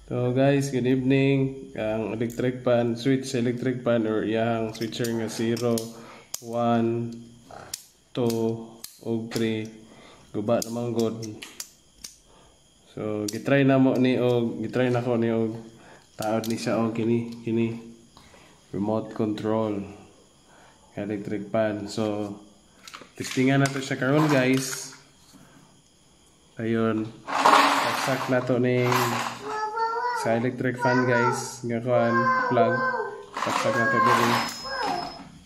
So guys, good evening. Ang electric pan, switch electric pan or yang switcher nga 0, 1, 2, ug 3 guba naman god. So gitry na mo ni og gitry na ko ni og taod ni siya og kini remote control electric pan. So testingan nato siya karon guys. Ayun, saksak na to ning sa electric fan guys, nga kuan plug saksak na to diri.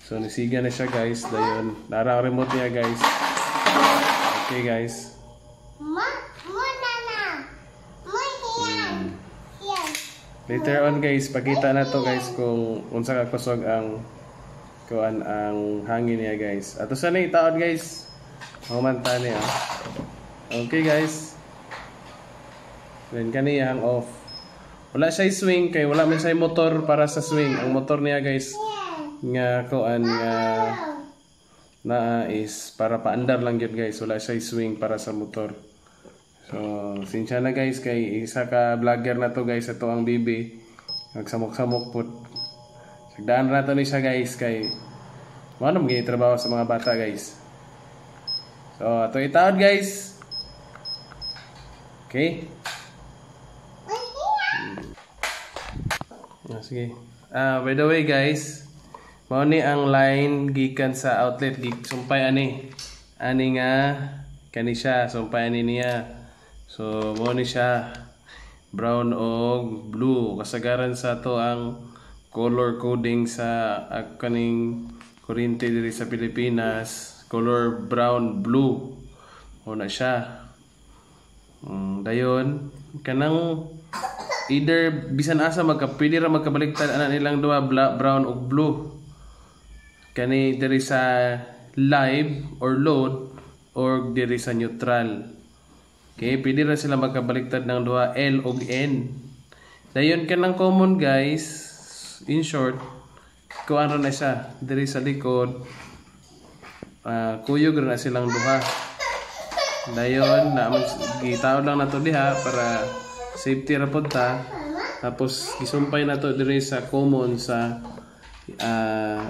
So nisiga na siya guys, dayon nara remote niya guys. Okay guys, later on guys pakita na to guys kung unsa ka kusog ang kuan ang hangin niya guys. Ato sa ni taon guys, humanta niya. Okay guys, then kaniya hang off. Wala siya swing kay wala man siya motor para sa swing. Ang motor niya guys nga kuan nga na is para paandar lang gyud guys. Wala siya swing para sa motor. So sinsya na guys kay isa ka vlogger na to guys, ato ang bibi. Nagsamok-samok put. Sagdaan na to ni siya guys kay ano magiging trabaho sa mga bata guys. So ato itaod guys. Okay. Sige. By the way guys, mao ni ang line gikan sa outlet sumpay ani nga kani siya sumpay ani niya. So mao ni siya brown og blue, kasagaran sa to ang color coding sa kaning kuryente diri sa Pilipinas, color brown blue mao na siya. Dayon kanang either bisan asa pwede ra magkabaliktad ana nilang duha, brown ug blue. Kani diri sa live or load or diri sa neutral. Okay, pwede ra sila magkabaliktad ng duha, L ug N. Dayon kanang common guys, in short, kuan ra na siya diri sa likod. Kuyog ra na silang duha. Dayon na gitaw lang nato diha para safety ra pud ta. Tapos gisumpay na to diri sa common sa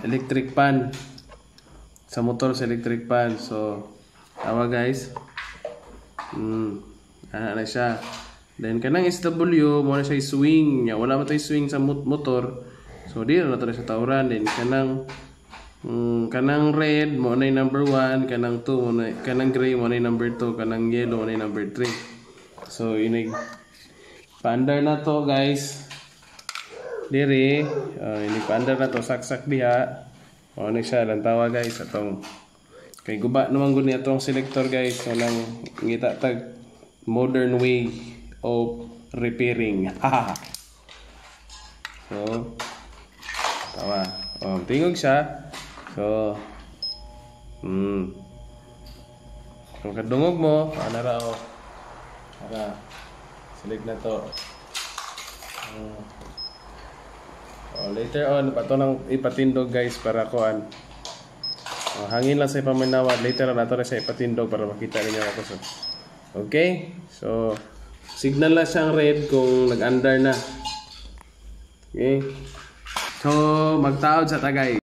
electric pan, sa motor sa electric pan. So awa guys, na siya. Then kanang SW mo na siya swing nya, wala man tay swing sa motor, so di na to sa tawran. Then kanang red mo na number 1, kanang 2 mo na, kanang gray mo na number 2, kanang yellow mo na number 3. So inig paandar na to guys diri, inig paandar na to saksak diha. Ano siya lang tawa guys atong kay guba naman gud ni atong selector guys. Walang ngita tag modern way of repairing. So tawa tingog siya. So kung kadungog mo anara para select na to. Later on pato nang ipatindog guys para kuan. Hangin lang sa paminawad. Later on nato na sa ipatindog para makita ninyo ako. So okay, so signal na siyang red kung nag-under na. Okay, so magtaod sa tagay.